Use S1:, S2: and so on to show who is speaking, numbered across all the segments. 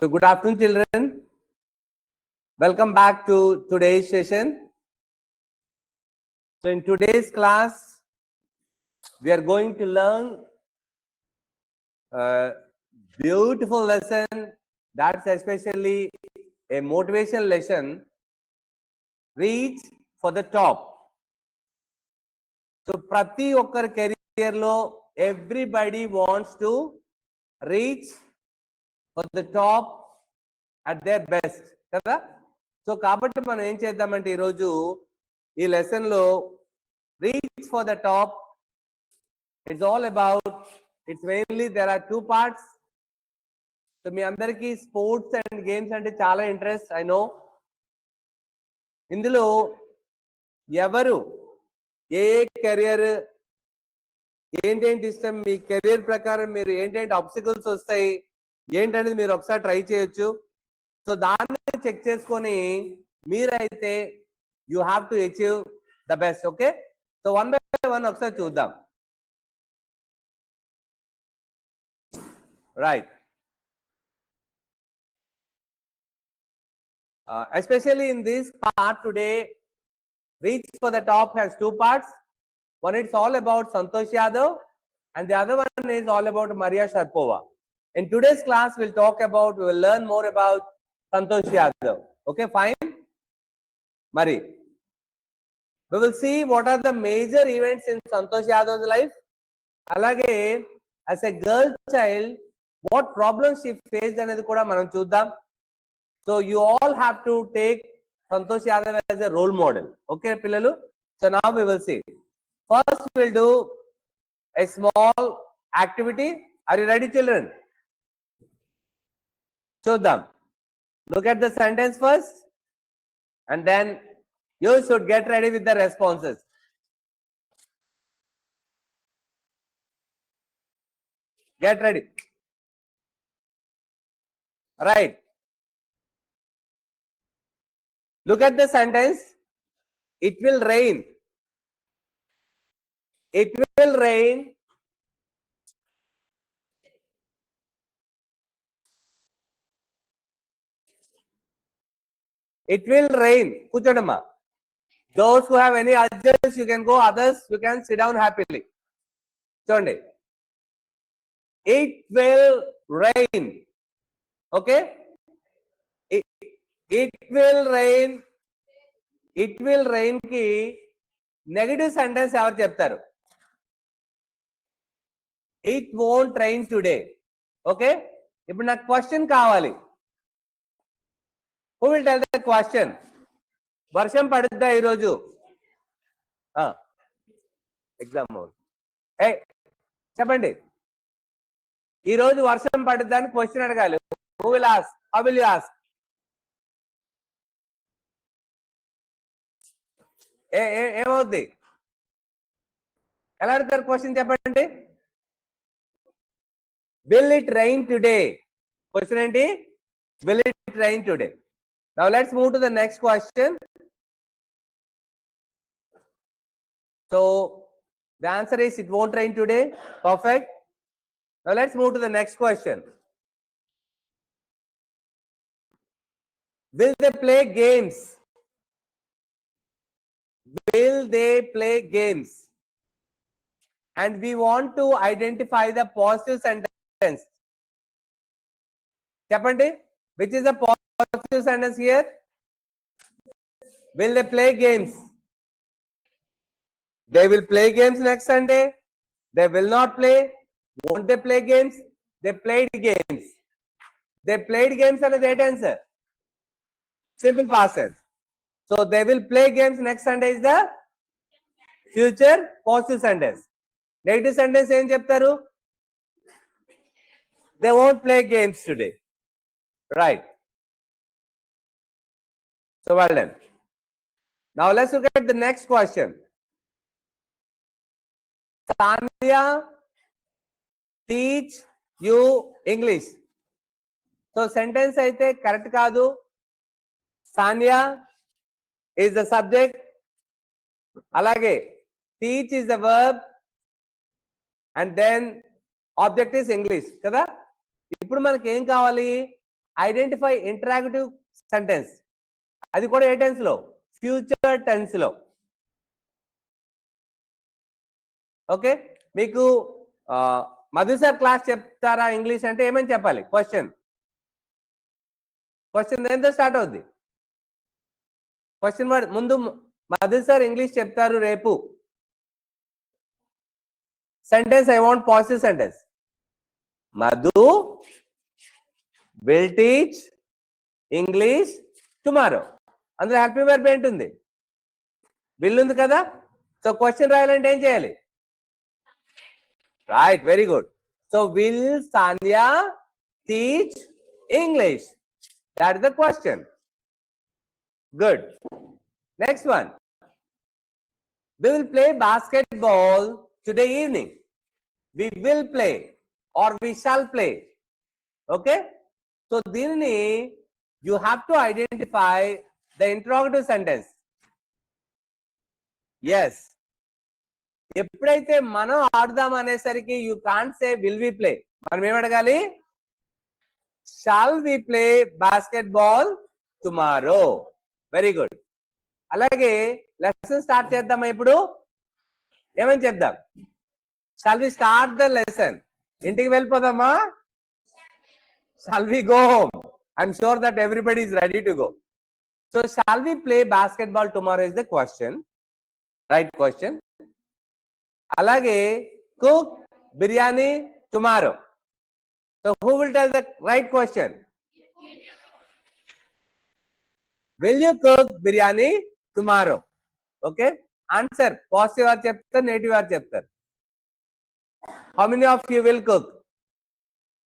S1: So good afternoon, children. Welcome back to today's session. So in today's class, we are going to learn a beautiful lesson that's especially a motivation lesson, reach for the top. So prati okkar career lo everybody wants to reach for the top at their best కదా. So కాబట్టి మనం ఏం చేద్దామంటే ఈరోజు ఈ lesson లో reach for the top it's all about it's mainly there are 2 parts. So మీ అందరికీ స్పోర్ట్స్ అండ్ గేమ్స్ అంటే చాలా ఇంట్రెస్ట్, ఐ నో. ఇందులో ఎవరు ఏ కెరియర్ ఏంటేంటి ఇష్టం, మీ కెరియర్ ప్రకారం మీరు ఏంటేంటి ఆబ్స్టికల్స్ వస్తాయి ఏంటనేది మీరు ఒకసారి ట్రై చేయొచ్చు. సో దాన్ని చెక్ చేసుకొని మీరైతే you have to achieve the best. Okay, so 1 by 1 ఒకసారి చూద్దాం. Right, especially in this part today, reach for the top has 2 parts. One it's all about Santosh Yadav and the other one is all about Maria Sharapova. In today's class we will learn more about Santosh Yadav. Okay, fine. Mari, we will see what are the major events in Santosh Yadav's life. Alage as a girl child what problems she faced anedi kuda manam chuddam. So you all have to take Santosh Yadav as a role model. Okay, pillalu. So now we will see. First we'll do a small activity. Are you ready, children? Chuddam. Look at the sentence first and then you should get ready with the responses. Get ready. Right. Look at the sentence. It will rain. It will rain. It will rain. Kuchadama. Those who have any urges, you can go. Others, you can sit down happily. Sunday. It will rain. Okay. It will rain. It will rain ki negative sentence ever cheptaru. It won't rain today. Okay. Ippudu na question kavali. Who will tell the question? వర్షం పడుద్దా ఈరోజు? Exam ఏ చెప్పండి, ఈరోజు వర్షం పడుద్దా అని question అడగాలి. Who will ask? How will you ask? ఏమవుద్ది? ఎలా అడుగుతారు క్వశ్చన్ చెప్పండి. Will it rain today? Question ఏంటి? Will it rain today? Now let's move to the next question. So the answer is it won't rain today. Perfect. Now let's move to the next question. Will they play games? Will they play games? And we want to identify the positive sentence. Chapandi, which is the positive sentence here? Will they play games? They will play games next Sunday. They will not play. Won't they play games? They played games. They played games and the answer. Simple past tense. So they will play games next Sunday is the future positive sentence. Negative sentence em cheptaru? They won't play games today. Right. So well done. Now let's look at the next question. Sanya teach you English. So sentence aithe correct kaadu. Sanya is the subject. Alage teach is the verb and then object is English. Kada? Ippudu manaki em kavali? Identify interactive sentence, అది కూడా ఏ tense లో, future tense లో. Okay, మీకు Madhu sir class చెప్తారా English అంటే ఏమని చెప్పాలి? Question దేంతో స్టార్ట్ అవుద్ది? క్వశ్చన్ వర్డ్ ముందు. మధు సార్ ఇంగ్లీష్ చెప్తారు రేపు. Sentence, I want positive sentence. Madhu will teach English tomorrow. అందులో హ్యాపీ వర్బ్ ఏంటుంది? విల్ ఉంది కదా. సో క్వశ్చన్ రాయాలంటే ఏం చేయాలి? Right, very good. So will Sanya teach English? That is the question. Good. Next one. We will play basketball today evening. We will play or we shall play. Okay? So, దీనిని you have to identify the interrogative sentence. Yes. ఎప్పుడైతే మనం ఆడదాం అనేసరికి you can't say will we play. మనం ఏం అడగాలి? Shall we play basketball tomorrow? Very good. అలాగే lesson start చేద్దామా ఇప్పుడు? ఏమని చెప్దాం? Shall we start the lesson? ఇంటికి వెళ్ళిపోదామా? Shall we go home? I'm sure that everybody is ready to go. So shall we play basketball tomorrow is the question. Right question. అలాగే cook biryani tomorrow. So who will tell the right question? Will you cook biryani tomorrow? Okay. Answer. Positive or chapter, negative or chapter. How many of you will cook?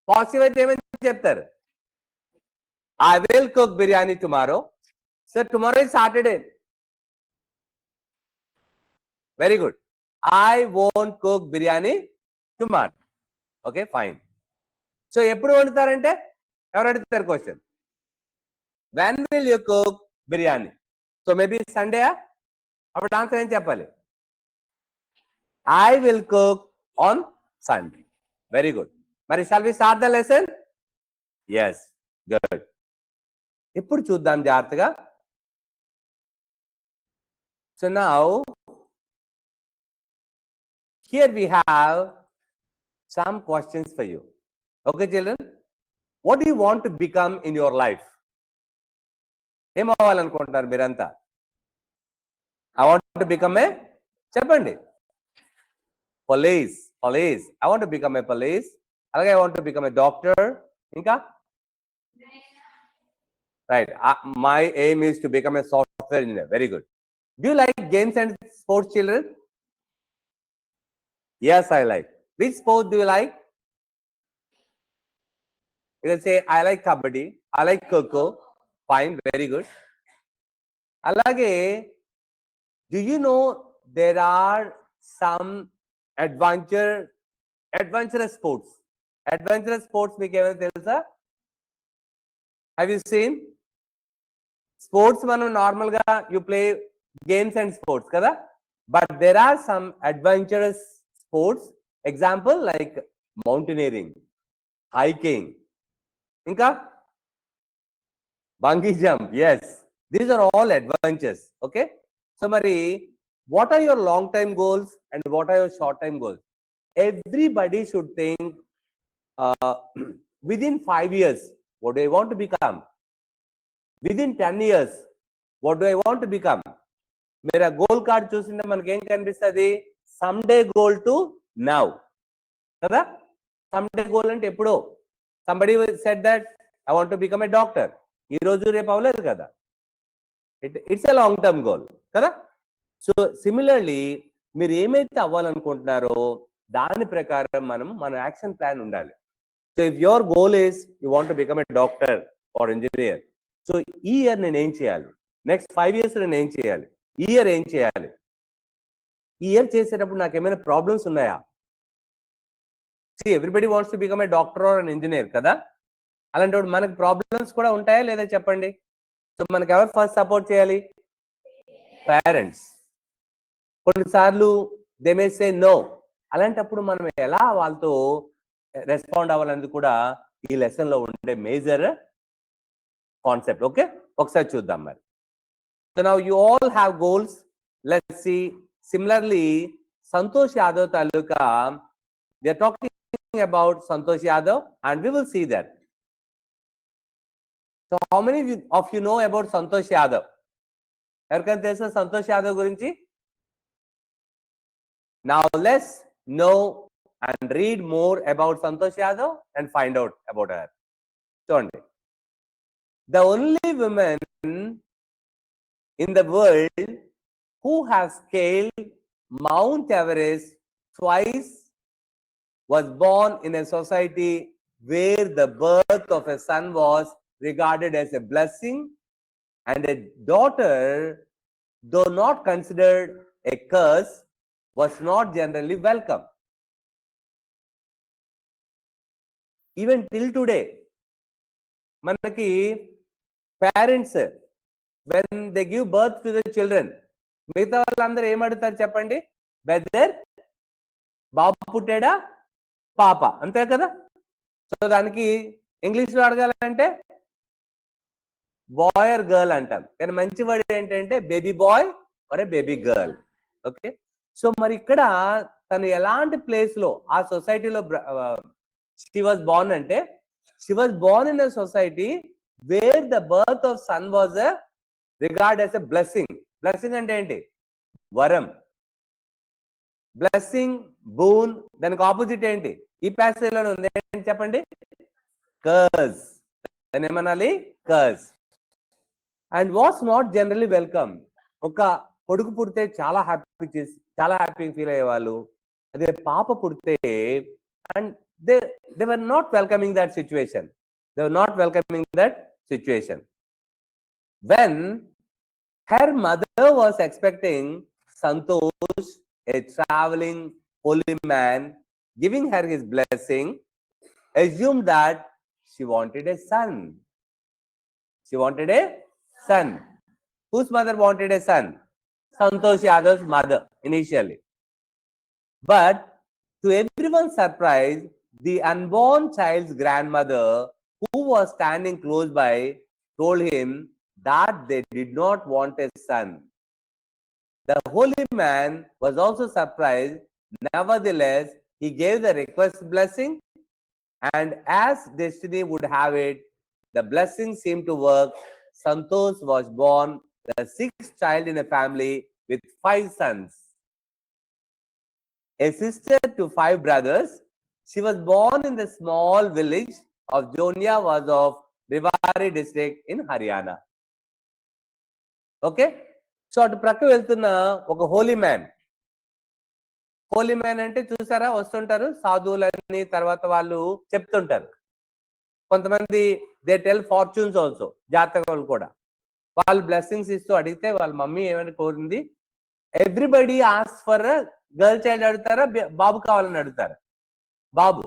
S1: Positive chapter. I will cook biryani tomorrow. So tomorrow is Saturday. Very good. I won't cook biryani tomorrow. Okay, fine. So ఎప్పుడు వండుతారంటే ఎవరు అడుగుతారు question? When will you cook biryani? So maybe Sunday. అప్పుడు answer ఏం చెప్పాలి? I will cook on Sunday. Very good. మరి shall we start the lesson? Yes, good. ఇప్పుడు చూద్దాం జాగ్రత్తగా. So now here we have some questions for you. Okay, children, what do you want to become in your life? ఏం అవ్వాలనుకుంటున్నారు మీరంతా? I want to become a, చెప్పండి. Police. I want to become a police. అలాగే I want to become a doctor. ఇంకా? Right. My aim is to become a software engineer. Very good. Do you like games and sports, children? Yes, I like. Which sport do you like? You can say, I like kabaddi, I like kho-kho. Fine, very good. Alage, do you know there are some adventurous sports? Adventurous sports meeku emana telusa? Have you seen? Sports manam normal ga you play games and sports kada, but there are some adventurous sports. Example like mountaineering, hiking. ఇంకా bungee jump. Yes, these are all adventures. Okay, so మరి what are your long time goals and what are your short time goals? Everybody should think within 5 years what do I want to become? Within 10 years what do I want to become? मेरा गोल card చూసింటే మనకి ఏం కనిపిస్తది? Some day goal to now కదా. Some day goal అంటే ఎప్పుడో. Somebody said that I want to become a doctor. ఈ రోజు రేపు అవ్వలేదు కదా. It's a long term goal కదా. సో సిమిలర్లీ మీరు ఏమైతే అవ్వాలనుకుంటున్నారో దాని ప్రకారం మన యాక్షన్ ప్లాన్ ఉండాలి. So if your goal is you want to become a doctor are engineer, so ఈ ఇయర్ నేను ఏం చేయాలి? నెక్స్ట్ 5 years నేను ఏం చేయాలి? ఈ ఇయర్ ఏం చేయాలి? ఈ ఇయర్ చేసేటప్పుడు నాకు ఏమైనా ప్రాబ్లమ్స్ ఉన్నాయా? See, everybody wants to become a doctor or an engineer కదా. అలాంటి మనకి ప్రాబ్లమ్స్ కూడా ఉంటాయా లేదా చెప్పండి. సో మనకి ఎవరు ఫస్ట్ సపోర్ట్ చేయాలి? పేరెంట్స్. కొన్నిసార్లు దే మే సే నో. అలాంటప్పుడు మనం ఎలా వాళ్ళతో రెస్పాండ్ అవ్వాలనేది కూడా ఈ లెసన్ లో ఉండే మేజర్ కాన్సెప్ట్. ఓకే, ఒకసారి చూద్దాం మరి. So now you all have goals. Let's see. Similarly Santosh Yadav తాలూకా, they are talking about Santosh Yadav and we will see that. So how many of you know about Santosh Yadav? ఎవరికైనా తెలుసా సంతోష్ యాదవ్ గురించి? Now let's know and read more about Santosh Yadav and find out about her. చూడండి, the only woman in the world who has scaled Mount Everest twice was born in a society where the birth of a son was regarded as a blessing and a daughter, though not considered a curse, was not generally welcome. Even till today, manaki parents when they give birth to the children, మిగతా వాళ్ళందరూ ఏమడుగుతారు చెప్పండి? Weather బాబు పుట్టాడా పాప, అంతే కదా. So దానికి English లో అడగాలంటే boy or girl అంటాం, కానీ మంచి వర్డ్ ఏంటంటే baby boy or a baby girl. Okay, so మరి ఇక్కడ తను ఎలాంటి ప్లేస్ లో ఆ సొసైటీలో షీ వాజ్ బోర్న్ అంటే, she was born in a society where the birth of son was regard as a blessing. Blessing అంటే ఏంటి? వరం. బ్లెస్సింగ్, బూన్, దానికి ఆపోజిట్ ఏంటి? ఈ ప్యాసేజ్ లో ఉంది ఏంటి చెప్పండి? కర్స్. దాన్ని ఏమనాలి? Curse. And was not generally welcome. ఒక కొడుకు పుడితే చాలా హ్యాపీ ఫీల్ అయ్యేవాళ్ళు. అదే పాప పుడితే and they were not welcoming that situation. They were not welcoming that situation. When her mother was expecting Santosh, a traveling holy man, giving her his blessing, assumed that she wanted a son. She wanted a son. Whose mother wanted a son? Santosh Yadav's mother initially. But to everyone's surprise, the unborn child's grandmother, who was standing close by, told him that they did not want a son. The holy man was also surprised. Nevertheless, he gave the request blessing, and as destiny would have it, the blessing seemed to work. Santosh was born the sixth child in a family with 5 sons. A sister to 5 brothers, she was born in the small village of Jonia, was of Rewari district in Haryana. Okay, so అటు ప్రక్క వెళ్తున్న ఒక Holi man. Holi man అంటే చూసారా, వస్తుంటారు సాధువులని, తర్వాత వాళ్ళు చెప్తుంటారు. కొంతమంది దే టెల్ ఫార్చ్యూన్స్ ఆల్సో, జాతకాలు కూడా. వాళ్ళు బ్లెస్సింగ్స్ ఇస్తూ అడిగితే వాళ్ళ మమ్మీ ఏమైనా కోరింది, everybody ask for girl child అడుగుతారా, బాబు కావాలని అడుగుతారా? బాబు.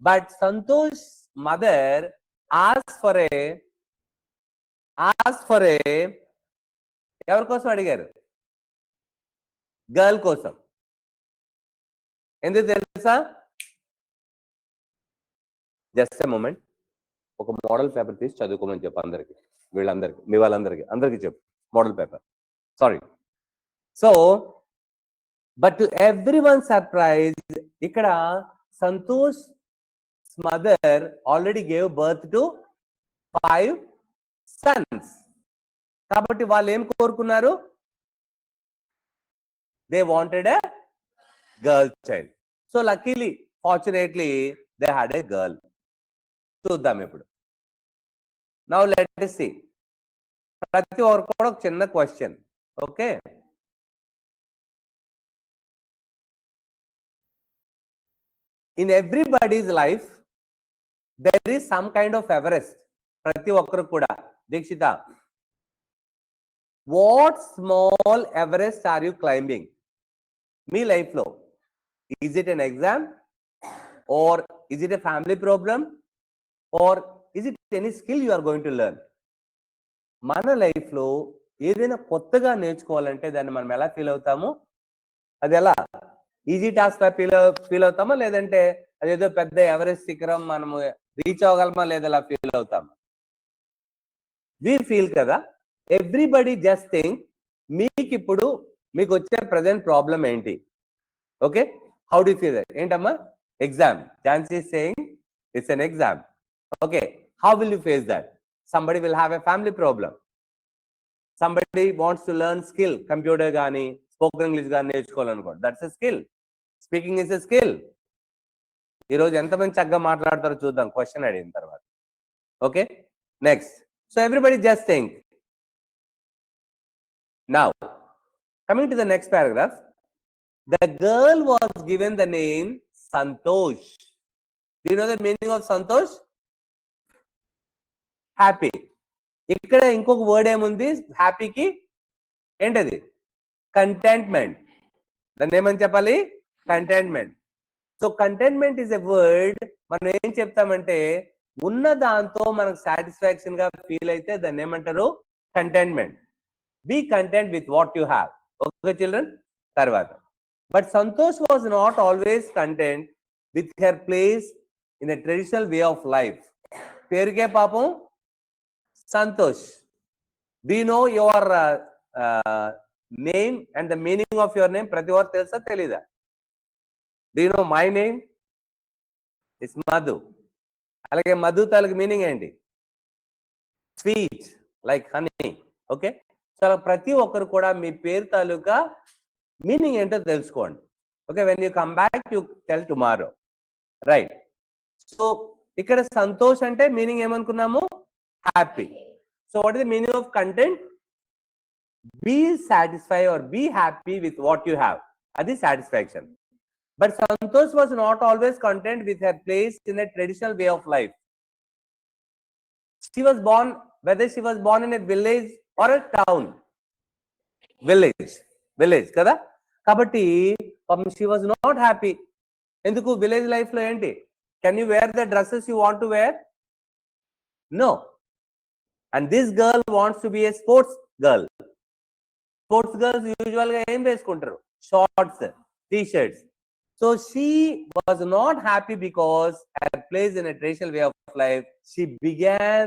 S1: But Santosh mother ask for a ఎవరి కోసం అడిగారు? గర్ల్ కోసం. ఎందుకు తెలుసా? Just a moment. ఒక మోడల్ పేపర్ తీసి చదువుకోమని చెప్పు అందరికి, వీళ్ళందరికి, మీ వాళ్ళందరికి, అందరికి చెప్పు model paper. Sorry. So but to everyone surprise, ఇక్కడ Santosh mother already gave birth to 5 sons. కాబట్టి వాళ్ళు ఏం కోరుకున్నారు? They wanted a girl child. So luckily, fortunately, they had a girl. చూద్దాం ఇప్పుడు. Now let us see. ప్రతి ఒక్కరు కూడా ఒక చిన్న question. Okay, in everybody's life there is some kind of Everest. ప్రతి ఒక్కరు కూడా. Dikshita, what small Everest are you climbing? Me life లో is it an exam, or is it a family problem, or is it any skill you are going to learn? మన life లో ఏదైనా కొత్తగా నేర్చుకోవాలంటే దాన్ని మనం ఎలా ఫీల్ అవుతాము? అది ఎలా ఈజీ టాస్క్ ఫీల్ అవుతామా, లేదంటే అదేదో పెద్ద ఎవరెస్ట్ శిఖరం మనము రీచ్ అవ్వగలమా, లేదా అలా ఫీల్ అవుతామా? we feel కదా, ఎవ్రీబడి జస్ట్ థింక్ మీకు ఇప్పుడు మీకు వచ్చే ప్రజెంట్ ప్రాబ్లం ఏంటి? Okay, how do you feel that? ఏంటమ్మా? Exam. Jhansi is saying it's an exam. Okay, how will you face that? Somebody will have a family problem. Somebody wants to learn skill, computer గానీ spoken English కానీ నేర్చుకోవాలనుకోండి, that's a skill. Speaking is a skill. ఈరోజు ఎంతమంది చక్కగా మాట్లాడతారో చూద్దాం question అడిగిన తర్వాత. Okay, next. So everybody just think. Now coming to the next paragraph, the girl was given the name Santosh. Do you know the meaning of Santosh? Happy. ఇక్కడ ఇంకొక word ఏముంది హ్యాపీకి? ఏంటది? కంటెంట్మెంట్. దాన్ని ఏమని చెప్పాలి? Contentment. So contentment is a word. మనం ఏం చెప్తామంటే ఉన్న దాంతో మనకు సాటిస్ఫాక్షన్ గా ఫీల్ అయితే దాన్ని ఏమంటారు? Contentment. Be content with what you have. Okay children, తర్వాత. But Santosh was not always content with her place in a traditional way of life. పేరుకే పాపం Santosh. Do you know your name and the meaning of your name? ప్రతి వారు తెలుసా తెలీదా? Do you know my name? It's Madhu. అలాగే మధు తాలూకు meaning ఏంటి? Sweet, like honey. Okay, so ప్రతి ఒక్కరు కూడా మీ పేరు తాలూకా మీనింగ్ ఏంటో తెలుసుకోండి. Okay, when you come back you tell tomorrow, right? So ఇక్కడ సంతోష్ అంటే మీనింగ్ ఏమనుకున్నాము? Happy. So what is the meaning of content? Be satisfy or be happy with what you have. అది satisfaction. But Santosh was not always content with her place in a traditional way of life. She was born, whether she was born in a village or a town. Village కదా. కాబట్టి she was not happy. ఎందుకు? Village life లో ఏంటి? Can you wear the dresses you want to wear? No. And this girl wants to be a sports girl. Sports girls usual గా ఏం వేసుకుంటారు? Shorts, T shirts. So she was not happy because her place in a traditional way of life. She began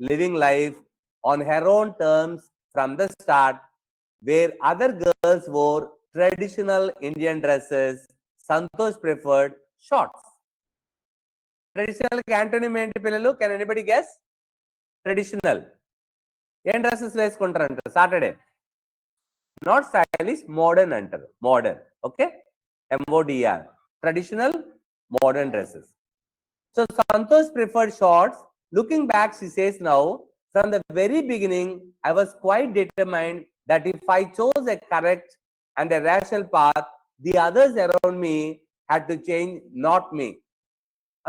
S1: living life on her own terms from the start, where other girls wore traditional Indian dresses. Santosh preferred shorts. Traditional antonym enti pillalu? Can anybody guess? Traditional. Em dresses veskuntarantaru Saturday? Not stylish, modern antaru. Modern. Okay, MODR, traditional modern dresses. So Santosh preferred shorts. Looking back, she says now, from the very beginning, I was quite determined that if I chose a correct and a rational path, the others around me had to change, not me.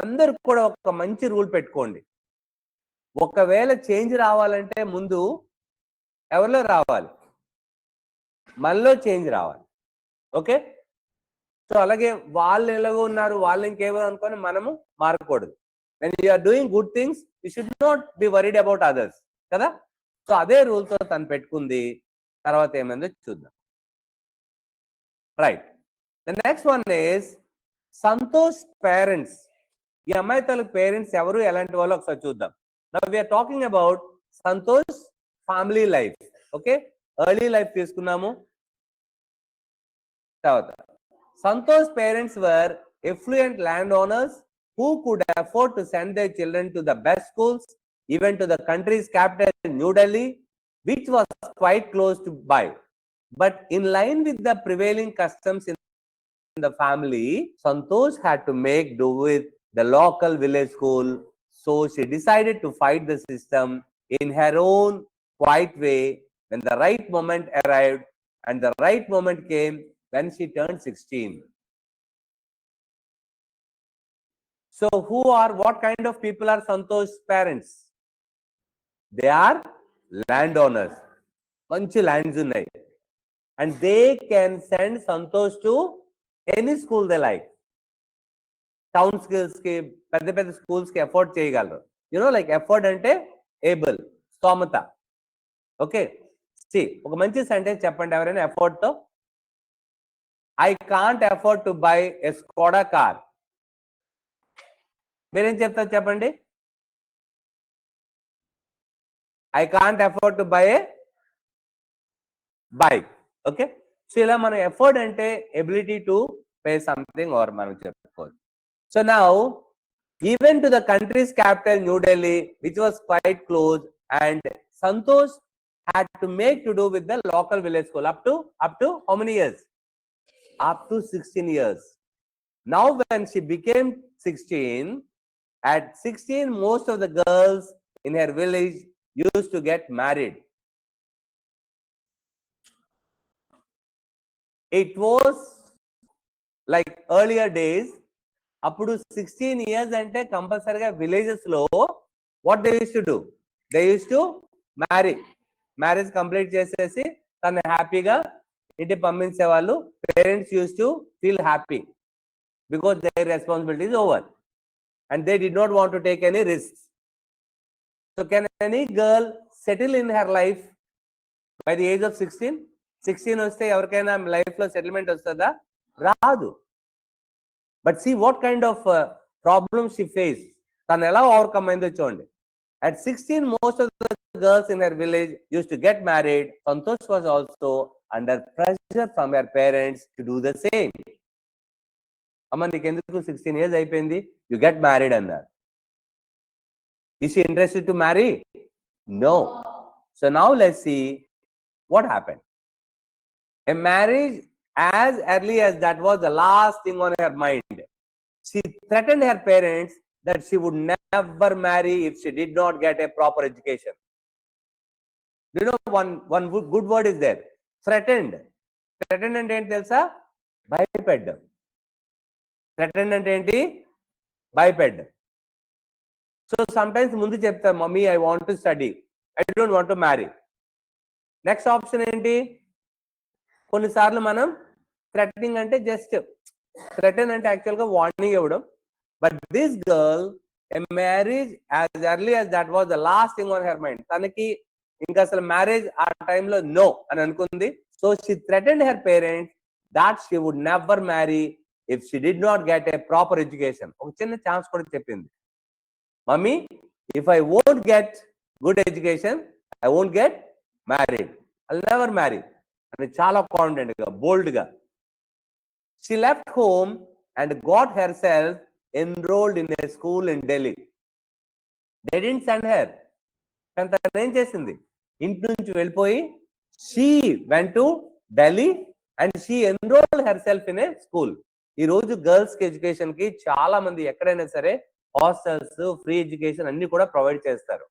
S1: అందరు కూడా ఒక మంచి rule పెట్టుకోండి. ఒకవేళ change రావాలంటే ముందు ఎవరిలో రావాలి? మనలో చేంజ్ రావాలి. ఓకే, సో అలాగే వాళ్ళు ఎలాగో ఉన్నారు, వాళ్ళు ఇంకేమో అనుకొని మనము మారకూడదు. When you are doing good things you should not be worried about others కదా. సో అదే రూల్తో తను పెట్టుకుంది. తర్వాత ఏమైందో చూద్దాం. Right, the next one is Santosh parents. ఈ అమ్మాయి తల్లి పేరెంట్స్ ఎవరు, ఎలాంటి వాళ్ళు ఒకసారి చూద్దాం. Now we are talking about Santosh family life. Okay, early life తీసుకున్నాము. తర్వాత Santosh's parents were affluent landowners who could afford to send their children to the best schools, even to the country's capital, New Delhi, which was quite close to by. But in line with the prevailing customs in the family, Santosh had to make do with the local village school. So she decided to fight the system in her own quiet way when the right moment arrived, and the right moment came when she turned 16. So what kind of people are Santosh's parents? They are landowners. Manchi lands unnai. And they can send Santosh to any school they like. Town schools ki, pedda schools ki afford cheyagalaru. You know, like afford ante able, stomata. Okay, see, oka manchi sentence cheppandi evaraina afford tho. I can't afford to buy a Skoda car. మీరేం చెప్తారు చెప్పండి? I can't afford to buy a bike. Okay. So ఇలా మనం effort అంటే ability to pay something or మనం చెప్పుకోవచ్చు. So now even to the country's capital New Delhi, which was quite close, and Santosh had to make to do with the local village school up to how many years? Up to 16 years. Now when she became 16, at 16 most of the girls in her village used to get married. It was like earlier days. అప్పుడు 16 years అంటే కంపల్సరీగా villages లో what they use to do, they use to marriage complete చేసేసి తను హ్యాపీగా ఇంటికి పంపించేవాళ్ళు. Parents use to feel happy because their responsibility is over and they did not want to take any risk. So can any girl settle in her life by the age of 16? 16 వస్తే ఎవరికైనా life లో settlement వస్తుందా? రాదు. But see what kind of problems she faced. తను ఎలా overcome అయిందో చూడండి. At 16, most of the girls in her village used to get married. Santosh was also under pressure from her parents to do the same. అమ్మ నీకు ఎందుకు 16 years అయిపోయింది, you get married అన్నారు. Is she interested to marry? No. So now let's see what happened. A marriage as early as that was the last thing on her mind. She threatened her parents that she would never marry if she did not get a proper education. You know, one good word is there, threatened. Threatened అంటే ఏంటి తెలుసా? భయపెట్టడం. Threatened అంటే ఏంటి? భయపెట్టడం. So sometimes ముందు చెప్తా, mummy I want to study, I don't want to marry. Next option ఏంటి? కొన్నిసార్లు మనం థ్రెటనింగ్ అంటే జస్ట్ థ్రెటన్ అంటే యాక్చువల్గా వార్నింగ్ ఇవ్వడం. But this girl a marriage as early as that was the last thing on her mind. తనకి ఇంకా అసలు మ్యారేజ్ ఆ టైంలో నో అని అనుకుంది. So she threatened her parents that she would never marry if she did not get a proper education. ఒక చిన్న chance కూడా చెప్పింది, mummy if I won't get good education I won't get married, I will never marry అని చాలా confident గా బోల్డ్ గా. She left home and got herself enrolled in a school in Delhi. They didn't send her. కానీ తను ఏం చేసింది, ఇంటి నుంచి వెళ్ళిపోయి she went to Delhi and she enrolled herself in a school. ఈ రోజు గర్ల్స్ కి ఎడ్యుకేషన్ కి చాలా మంది ఎక్కడైనా సరే హాస్టల్స్, ఫ్రీ ఎడ్యుకేషన్ అన్ని కూడా ప్రొవైడ్ చేస్తారు.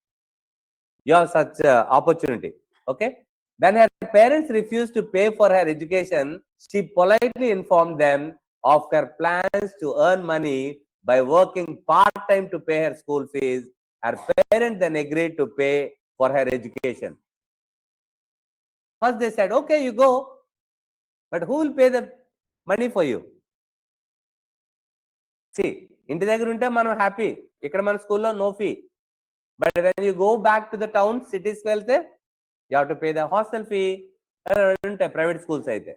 S1: You have such opportunity. Okay. When her parents refused to pay for her education, she politely informed them of her plans to earn money by working part-time to pay her school fees. Her parents then agreed to pay for her education. First they said, okay, you go, but who will pay the money for you? See, ఇంటి దగ్గర ఉంటే మనం happy, ఇక్కడ మన స్కూల్లో no fee. But when you go back to the town, cities వెళ్తే you have to pay the hostel fee. Private schools aithe.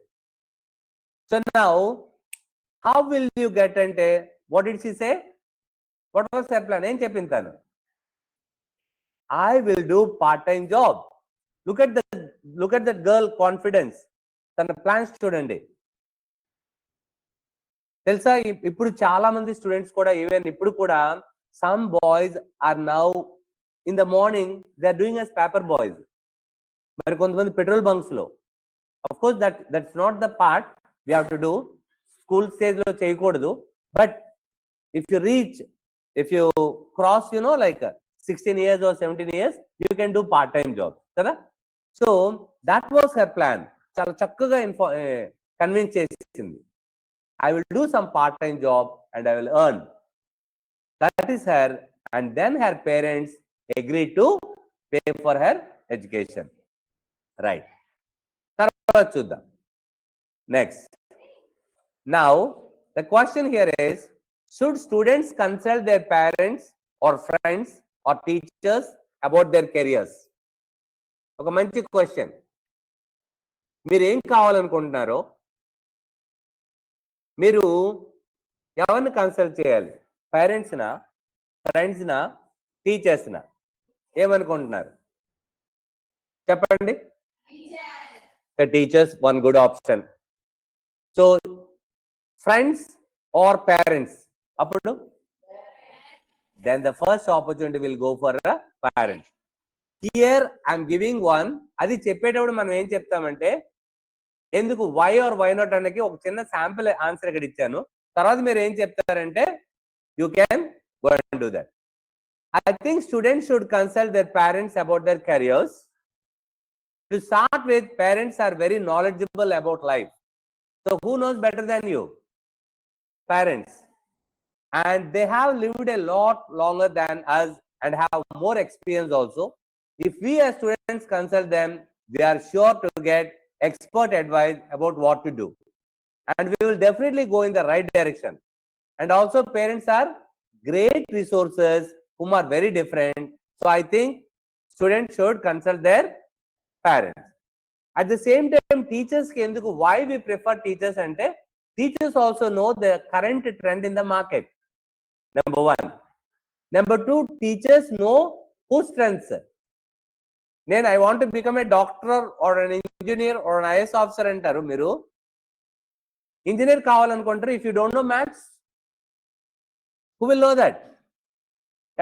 S1: So now how will you get ante? What did she say? What was her plan? Em cheppinది tanu, I will do part-time job. Look at that girl confidence. Tana plans చూడండి. తెలుసా ఇప్పుడు చాలా మంది students కూడా even ఇప్పుడు కూడా some boys are now in the morning they are doing as paper boys. మరి కొంతమంది పెట్రోల్ బంక్స్ లో, of course that's not the part we have to do. School stage లో చేయకూడదు. But if you cross like 16 years or 17 years, you can do part time job కదా. So that was her plan. చాలా చక్కగా convince చేసింది, I will do some part time job and I will earn. That is her. And then her parents agree to pay for her education. Right. తర్వాత చూద్దాం. Next. Now the question here is, should students consult their parents or friends or teachers about their careers? ఒక మంచి question. మీరు ఏం కావాలనుకుంటున్నారో మీరు ఎవరిని consult చేయాలి? పేరెంట్స్నా, ఫ్రెండ్స్నా, టీచర్స్నా? ఏమనుకుంటున్నారు? చెప్పండి. The teachers, one good option. So friends or parents, appudu then the first opportunity will go for a parent. Here I am giving one, అది చెప్పేటప్పుడు మనం ఏం చెప్తామంటే ఎందుకు వై ఆర్ వై నాట్ అనేది ఒక చిన్న శాంపుల్ ఆన్సర్ ఇక్కడ ఇచ్చాను. తర్వాత మీరు ఏం చెప్తారంటే you can go and do that. I think students should consult their parents about their careers. To start with, parents are very knowledgeable about life. So who knows better than you? Parents. And they have lived a lot longer than us and have more experience also. If we as students consult them, we are sure to get expert advice about what to do. And we will definitely go in the right direction. And also parents are great resources whom are very different. So I think students should consult their parents. At the same time, teachers ki enduku why we prefer teachers ante teachers also know the current trend in the market. Number one. Number two, teachers know whose strengths. Then I want to become a doctor or an engineer or an IAS officer antaru miru. Engineer కావాలనుకుంటారు. If you don't know maths, who will know that?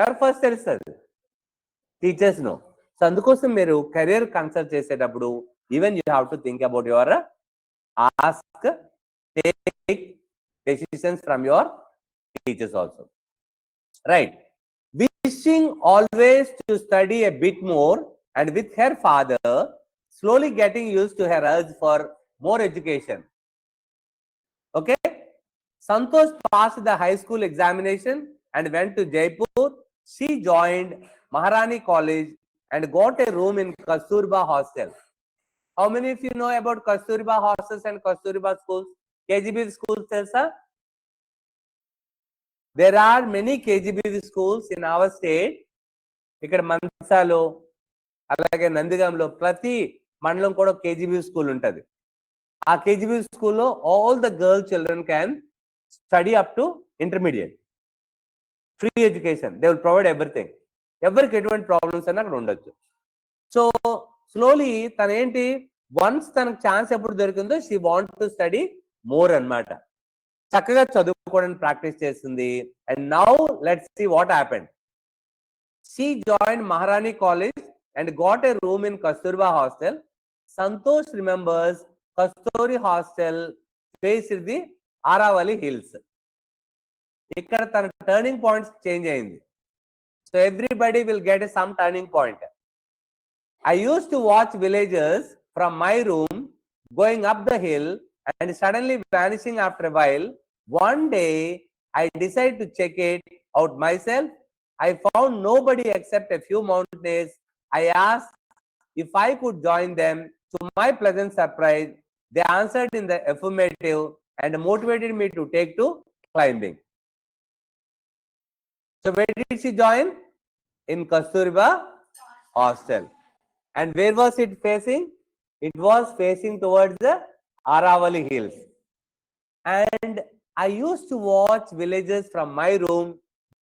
S1: ఎవరు first తెలుస్తుంది? Teachers know. So అందుకోసం మీరు career consult చేసేటప్పుడు even you have to think about your ask, take decisions from your teachers also. Right. Wishing always to study a bit more and with her father slowly getting used to her urge for more education. Okay. Santosh passed the high school examination and went to Jaipur. She joined Maharani College and got a room in Kasturba Hostel. How many of you know about Kasturba hostels and Kasturba schools? KGB schools, telsa? There are many KGB schools in our state. ఇక్కడ మంసాలో అలాగే నందిగాంలో ప్రతి మండలం కూడా KGB school ఉంటుంది. ఆ KGB స్కూల్లో all the girl children can study up to intermediate. Free education, they will provide everything. ఎవరికి ఎటువంటి ప్రాబ్లమ్స్ అయినా అక్కడ ఉండొచ్చు. సో స్లోలీ తనేంటి వన్స్ తనకు ఛాన్స్ ఎప్పుడు దొరికిందో she want to study more అన్నమాట. చక్కగా చదువుకోవడానికి ప్రాక్టీస్ చేస్తుంది. And now let's see what happened. She joined Maharani College and got a room in Kasturba Hostel. Santosh remembers Kasturi Hostel faced the Aravali Hills. ఇక్కడ తన turning points change అయింది. So everybody will get some turning point. I used to watch villagers from my room going up the hill and suddenly vanishing after a while. One day, I decided to check it out myself. I found nobody except a few mountaineers. I asked if I could join them. To my pleasant surprise, they answered in the affirmative and motivated me to take to climbing. So where did she join? In Kasturba Hostel. And where was it facing? It was facing towards the Aravali Hills. And I used to watch villagers from my room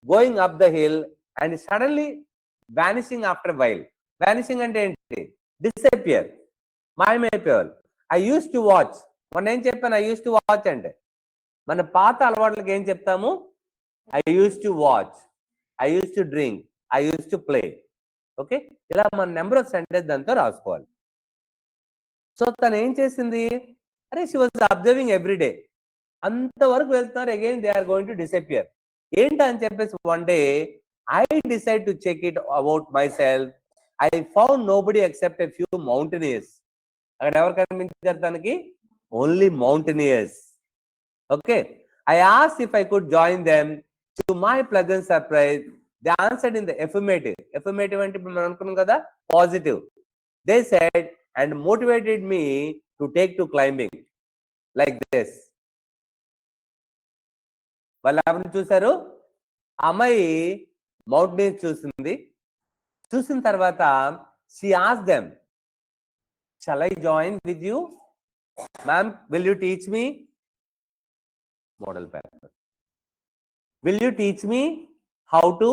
S1: going up the hill and suddenly vanishing after a while. Vanishing అంటే ఏంటి? Disappear. మాయమైపోయేవాళ్ళు. I used to watch. మొన్న ఏం చెప్పాను? I used to watch అంటే మన పాత అలవాట్లకి ఏం చెప్తాము? I used to watch. I used to drink. I used to play. Okay, ఇలా మన నెంబర్ ఆఫ్ సెంటెన్స్ దాంతో రాసుకోవాలి. సో తను ఏం చేసింది? అరే షీ వాజ్ అబ్జర్వింగ్ ఎవ్రీడే. అంతవరకు వెళ్తున్నారు, again they are going to disappear. ఏంటి అని చెప్పేసి one day I decide to check it about myself. I found nobody except a few mountaineers. అక్కడ ఎవరు కనిపించారు తనకి? Only mountaineers. Okay, I asked if I could join them. To my pleasant surprise they answered in the affirmative. Affirmative అంటే ఇప్పుడు మనం అనుకున్నాం కదా, positive. They said and motivated me to take to climbing like this. వాళ్ళు ఎవరిని చూశారు? అమ్మాయి mountain చూసింది. చూసిన తర్వాత she asked them, shall I join with you? Ma'am, will you teach me? Model paper. Will you teach me how to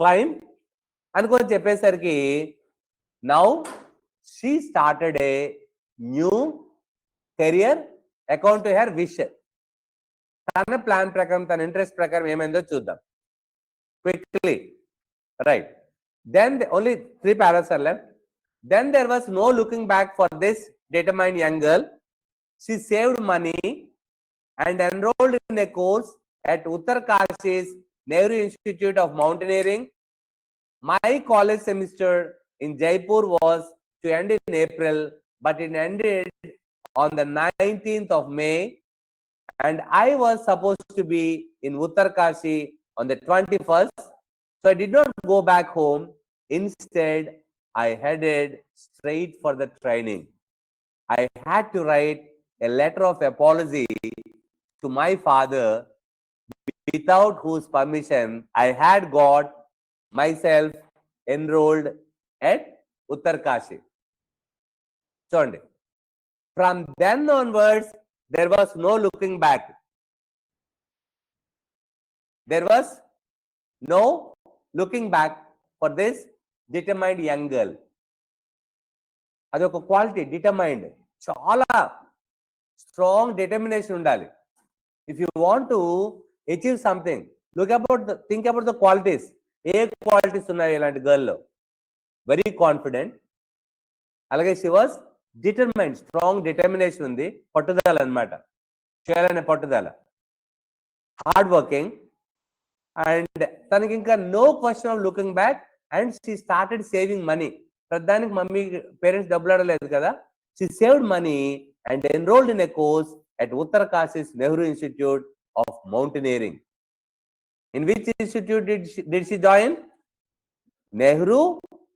S1: climb అనుకొని చెప్పేసరికి Now she started a new career according to her wish. తన plan ప్రకారం, తన interest ప్రకారం ఏమైందో చూద్దాం quickly. Right. Then only 3 paragraphs are left. Then there was no looking back for this determined young girl. She saved money and enrolled in a course at Uttarkashi's Nehru Institute of Mountaineering. My college semester in Jaipur was to end in April, but it ended on the 19th of May, and I was supposed to be in Uttarkashi on the 21st. So I did not go back home. Instead, I headed straight for the training. I had to write a letter of apology to my father, without whose permission I had got myself enrolled at Uttarkashi. Chonde. From then onwards, there was no looking back. There was no looking back for this determined young girl. అదొక quality, determined. చాలా strong determination ఉండాలి. If you want to achieve something, think about the qualities. A qualities ఉన్నాయి ఇలాంటి గర్ల్లో? Very confident, అలాగే she was determined, strong determination ఉంది, పట్టుదల అనమాట, చేయాలనే పట్టుదల, హార్డ్ వర్కింగ్, అండ్ తనకి ఇంకా no question of looking back. And she started saving money. ప్రధానికి మమ్మీ పేరెంట్స్ డబ్బులు అడలేదు కదా. She saved money and enrolled in a course at Uttarkashi's Nehru Institute of Mountaineering. In which institute did she join? Nehru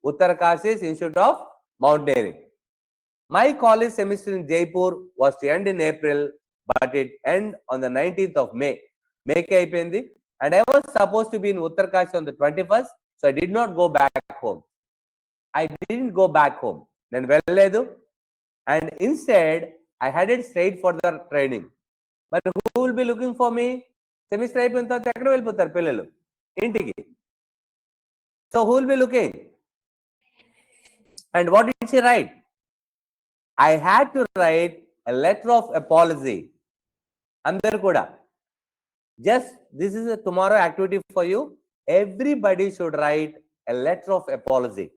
S1: Uttarkashi's Institute of Mountaineering. My college semester in Jaipur was to end in April, but it ended on the 19th of May. May ke ayipindi, and I was supposed to be in Uttarkashi on the 21st, so I did not go back home. I didn't go back home. Then velledu, and instead I headed straight for the training. But who will be looking for me? Semester అయిపోయిన తర్వాత ఎక్కడ వెళ్ళిపోతారు పిల్లలు? ఇంటికి. So who will be looking? And what did she write? I had to write a letter of apology. అందరు కూడా. Just this is a tomorrow activity for you. Everybody should write a letter of apology.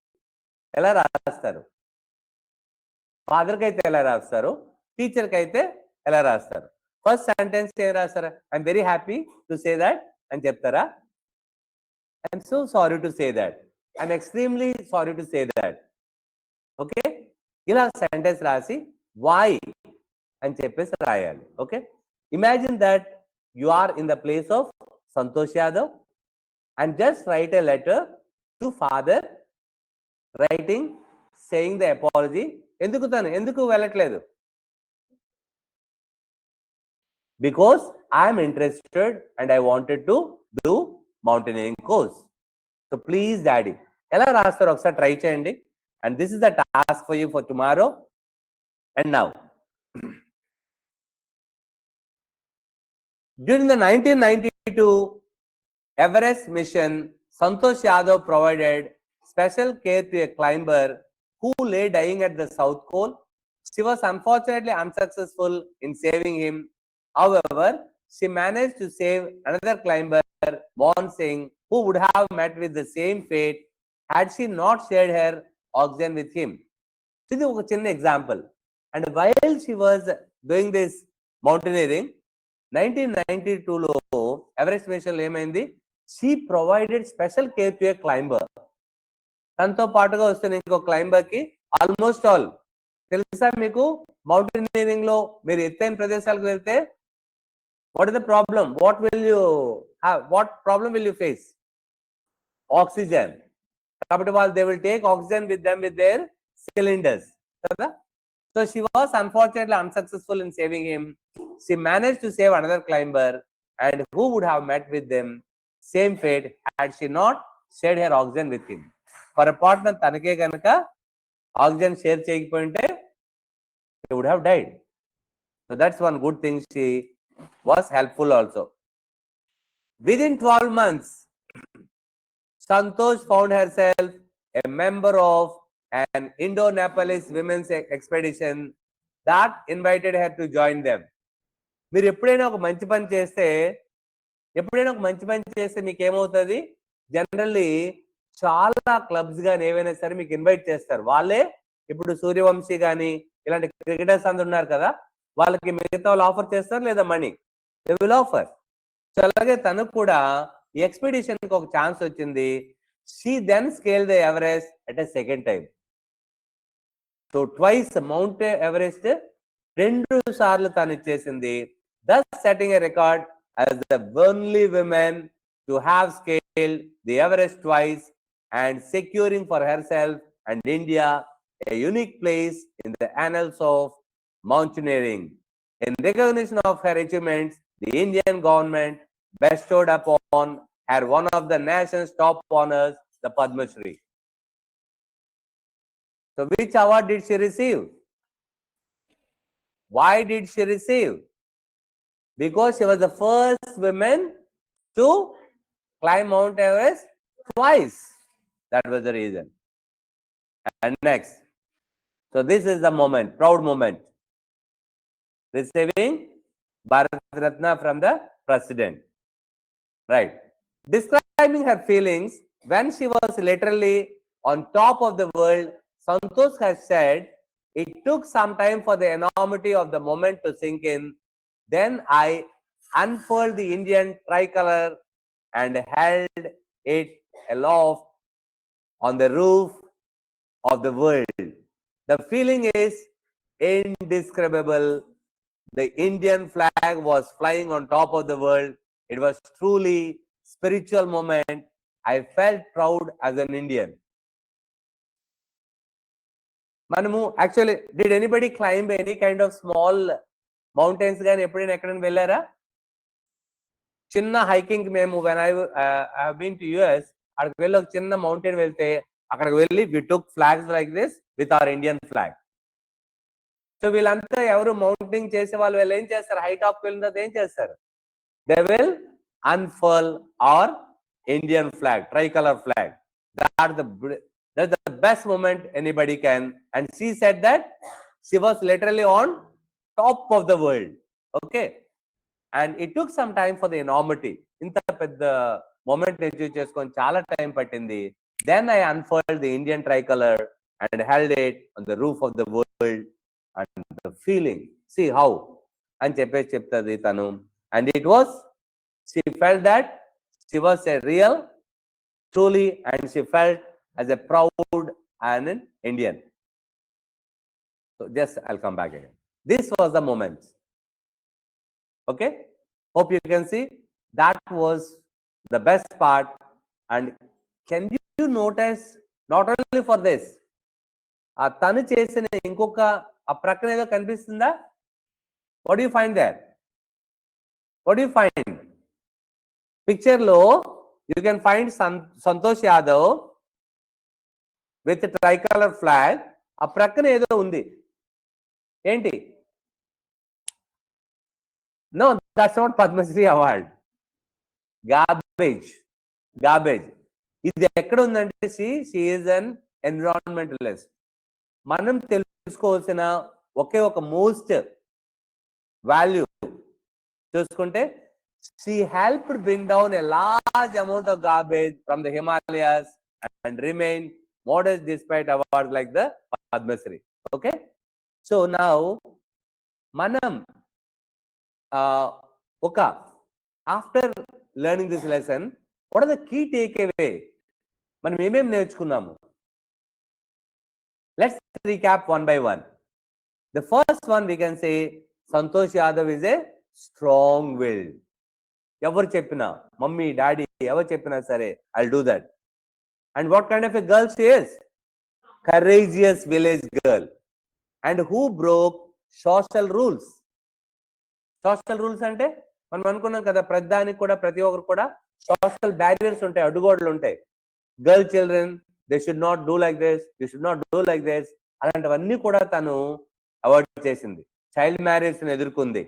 S1: ఎలా రాస్తారు? ఫాదర్కి అయితే ఎలా రాస్తారు? టీచర్కి అయితే ఎలా రాస్తారు? ఫస్ట్ సెంటెన్స్ ఏం రాస్తారా? I'm very happy to say that అని చెప్తారా? I'm so sorry to say that, I'm extremely sorry to say that. Okay, ఇలా సెంటెన్స్ రాసి వై అని చెప్పేసి రాయాలి. Okay, imagine that you are in the place of Santosh Yadav and just write a letter to father, writing saying the apology. ఎందుకు వెళ్ళట్లేదు? Because I am interested and I wanted to do mountaineering course. So please daddy, ela rastaru okasari try cheyandi, and this is the task for you for tomorrow. And now during the 1992 Everest mission, Santosh Yadav provided special care to a climber who lay dying at the South Pole. She was unfortunately unsuccessful in saving him. However, she managed to save another climber, Mohan Singh, who would have met with the same fate had she not shared her oxygen with him. This is a chinna example. And while she was doing this mountaineering, 1992 lo Everest mission lo emaindi, she provided special care to a climber. Tanto paatuga vastuన్న ఇంకో climber కి almost all తెలుసా మీకు? Mountaineering లో మీరు ఎత్తైన ప్రదేశాలకు వెళ్తే what is the problem? What will you have? What problem will you face? Oxygen. Kabatti they will take oxygen with them with their cylinders. So she was unfortunately unsuccessful in saving him. She managed to save another climber, and who would have met with them same fate had she not shared her oxygen with him. For a partner tanake ganaka oxygen share cheyకపోయింటే he would have died. So that's one good thing. She was helpful also. Within 12 months, Santosh found herself a member of an Indo-Nepalese women's expedition that invited her to join them. మీరు ఎప్పుడైనా ఒక మంచి పని చేస్తే మీకు ఏమవుతుంది? Generally చాలా clubs కానీ ఏవైనా సరే మీకు ఇన్వైట్ చేస్తారు. వాళ్ళే ఇప్పుడు సూర్యవంశీ కానీ ఇలాంటి క్రికెటర్స్ అందరు ఉన్నారు కదా, వాళ్ళకి మిగతా వాళ్ళు ఆఫర్ చేస్తారు లేదా money they will offer. So అలాగే తనకు కూడా ఈ ఎక్స్పెడిషన్ కి ఒక ఛాన్స్ వచ్చింది. She then scale the Everest at a second time. So twice Mount Everest 2 సార్లు తను ఇచ్చేసింది. thus setting a record as the only woman to have scaled the Everest twice and securing for herself and India a unique place in the annals of mountaineering. In recognition of her achievements, the Indian government bestowed upon her one of the nation's top honors, the Padma Shri. So which award did she receive? Why did she receive? Because she was the first woman to climb Mount Everest twice. That was the reason. And next, so this is the moment, proud moment, receiving Bharat Ratna from the president. Right. Describing her feelings when she was literally on top of the world, Santosh has said, it took some time for the enormity of the moment to sink in. Then I unfurled the Indian tricolor and held it aloft on the roof of the world. The feeling is indescribable. The Indian flag was flying on top of the world. It was truly spiritual moment. I felt proud as an Indian. మనము actually did anybody climb any kind of small mountains కానీ ఎప్పుడైనా ఎక్కడైనా వెళ్ళారా? చిన్న hiking మేము when I have been to US, అక్కడికి వెళ్ళి ఒక చిన్న మౌంటైన్ వెళ్తే అక్కడికి వెళ్ళి we took flags like this with our Indian flag. So వీళ్ళంతా ఎవరు మౌంటైనింగ్ చేసే వాళ్ళు వీళ్ళు ఏం చేస్తారు? హై టాప్ వెళ్ళిన తర్వాత ఏం చేస్తారు? They will unfurl our Indian flag, tricolour flag. That's the best moment anybody can. And she said that she was literally on top of the world. Okay. And it took some time for the enormity. Inta pedda moment achieve cheskoni chaala time pattindi. Then I unfurled the Indian tricolor and held it on the roof of the world. And the feeling, see how అని చెప్తది తను. And it was, she felt that she was a real, truly, and she felt as a proud and an Indian. So just I'll come back again. This was the moment. Okay, hope you can see that was the best part. And can you notice not only for this, ఆ తను చేసిన ఇంకొక ఆ ప్రక్కన ఏదో కనిపిస్తుందా? What do you find there? What do you find? Picture లో you can find Santosh Yadav with a tricolor flag. ఆ ప్రక్కన ఏదో ఉంది, ఏంటి? No, that's not Padma Shri award. Garbage. ఇది ఎక్కడ ఉందంటే she is an environmentalist. మనం తెలుసుకోవాల్సిన ఒకే ఒక మోస్ట్ వాల్యూ చూసుకుంటే, she helped bring down a large amount of garbage from the Himalayas and remain modest despite awards like the Padma Shri. Okay, so now మనం ఒక after learning this lesson, what are the key take away? మనం ఏమేమి నేర్చుకున్నాము? Let's recap one by one. The first one we can say Santosh Yadav is a strong will. ఎవరు చెప్పినా, mummy daddy ఎవరు చెప్పినా సరే, I'll do that. And what kind of a girl she is? Courageous village girl. And who broke social rules? Social rules అంటే మనం అనుకున్నాం కదా, ప్రతిదానికి కూడా ప్రతి ఒక్కరు కూడా సోషల్ బ్యారియర్స్ ఉంటాయి, అడ్డుగోడలు ఉంటాయి. Girl children, they should not do like this, they should not do like this, అలాంటివన్నీ కూడా తను అవాయిడ్ చేసింది. చైల్డ్ మ్యారేజ్ ఎదుర్కొంది.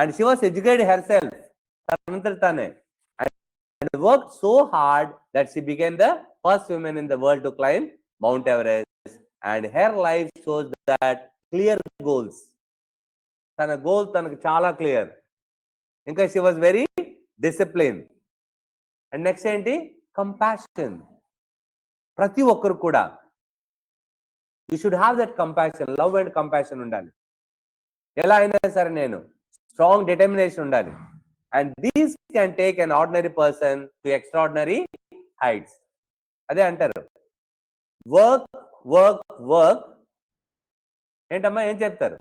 S1: And she was educated herself, తనంతట తానే. And work so hard that she became the first women in the world to climb Mount Everest, and her life shows that clear goals. Tana goal tanaku chala clear. Inka she was very disciplined. And next enti compassion. Prati okkaru kuda you should have that compassion, love and compassion undali. Ela aina sare nenu strong determination undali. And these can take an ordinary person to extraordinary heights. Ade antaru work work work ఏంటమ్మా ఏం చెప్తారు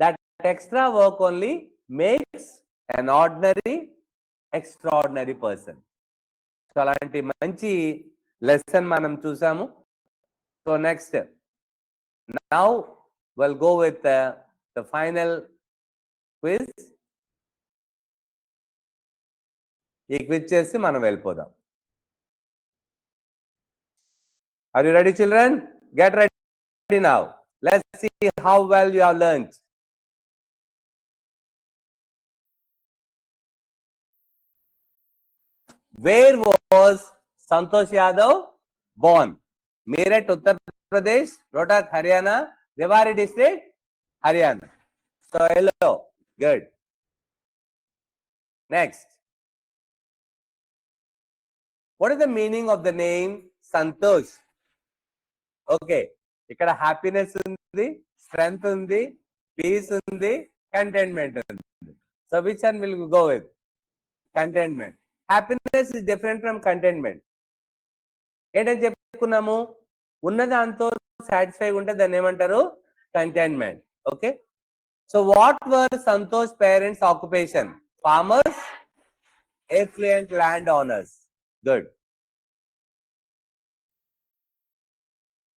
S1: that extra work only makes an ordinary extraordinary person. So అలాంటి మంచి lesson మనం చూసాము. So next now we'll go with the final quiz. ఈ quiz చేసి మనం వెళ్ళిపోదాం. Are you ready, children? Get ready now. Let's see how well you have learned. Where was Santosh Yadav born? Meerut, Uttar Pradesh, Rohtak, Haryana, Rewari district, Haryana. So hello, good. Next. What is the meaning of the name Santosh? Okay, ikkada happiness undi, strength undi, peace undi, contentment undi. So which one will you go with? Contentment. Happiness is different from contentment. ఏంటని చెప్పుకున్నాము ఉన్నదాంతో satisfy ఉంటే దాన్ని ఏమంటారు contentment. Okay, so what were Santosh parents occupation? Farmers, affluent land owners. Good.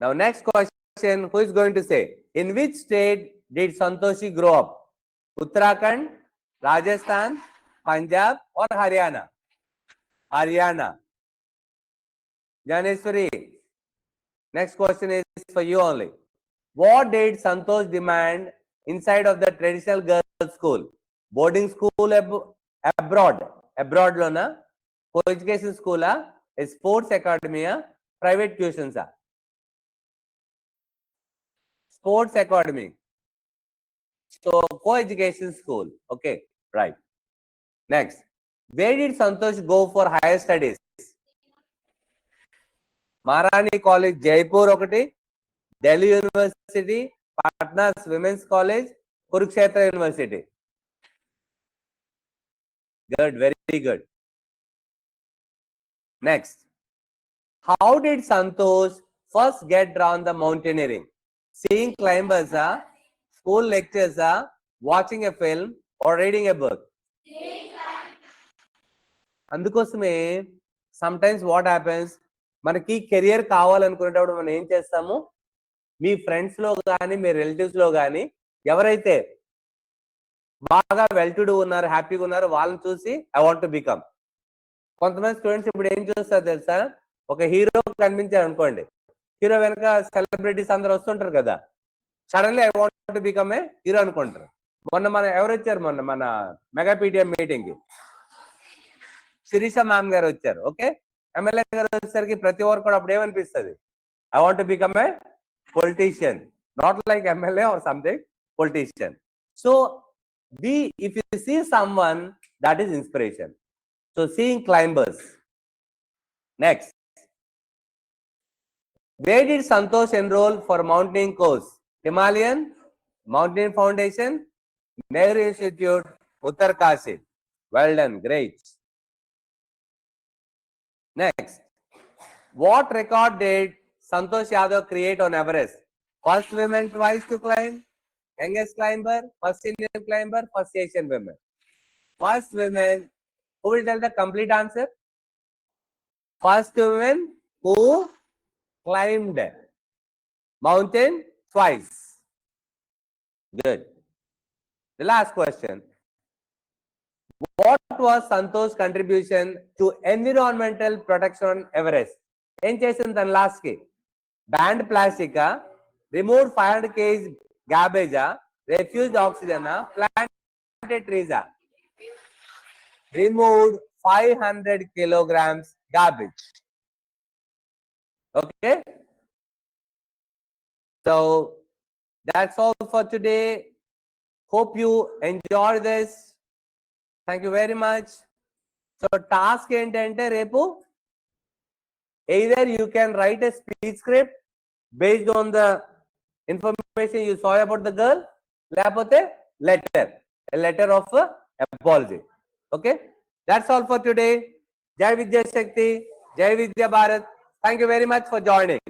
S1: Now next question, who is going to say in which state did Santoshi grow up? Uttarakhand, Rajasthan, Punjab or Haryana? Haryana. Janeswari, next question is for you only. What did Santosh demand inside of the traditional girls school? Boarding school abroad? Abroad lona? Co-education school, a sports academy, private tuitions? Sports academy. So co-education school. Okay, right. Next, where did Santosh go for higher studies? Maharani College, Jaipur okati, Delhi University, Patna's Women's College, Kurukshetra University. Good, very good. Next, how did Santosh first get drawn the mountaineering? Seeing climbers, school lectures, watching a film or reading a book? అందుకోసమే sometimes what happens, మనకి career కావాలనుకునేటప్పుడు మనం ఏం చేస్తాము, మీ friends లో కానీ మీ relatives లో కానీ ఎవరైతే బాగా వెల్ టు డూ ఉన్నారు, హ్యాపీగా ఉన్నారు, వాళ్ళని చూసి ఐ వాంట్ టు బికమ్. కొంతమంది స్టూడెంట్స్ ఇప్పుడు ఏం చూస్తారు తెలుసా, ఒక హీరో కనిపించారు అనుకోండి, హీరో వెనక సెలబ్రిటీస్ అందరు వస్తుంటారు కదా, suddenly I want to become a hero అనుకుంటారు. మొన్న మన ఎవరు వచ్చారు, మొన్న మన మెగా పీటీఎం మీటింగ్ కి శిరీష మ్యామ్ గారు వచ్చారు. ఓకే, ఎమ్మెల్యే గారు వచ్చేసరికి ప్రతి ఒక్కరు కూడా అప్పుడు ఏమనిపిస్తుంది, I want to become a politician, not like MLA or something, politician. So if you see someone, that is inspiration. So seeing climbers. Next, where did Santosh enroll for mountaineering course? Himalayan, Mountain Foundation, Nehru Institute, Uttarkashi. Well done, great. Next, what record did Santosh Yadav create on Everest? First woman twice to climb, youngest climber, first Indian climber, first Asian woman. First woman, who will tell the complete answer? First woman who climbed mountain twice. Good. The last question. What was Santosh's contribution to environmental protection on Everest? Em chesinది than last ki? Banned plastic, removed 500 kg garbage, refused oxygen, planted trees. Removed 500 kilograms garbage. Okay, So that's all for today. Hope you enjoy this. Thank you very much. So task ఏంటంటే రేపు either you can write a speech script based on the information you saw about the girl, లేకపోతే a letter of apology. Okay, that's all for today. Jai Vidya Shakti, Jai Vidya Bharat. Thank you very much for joining.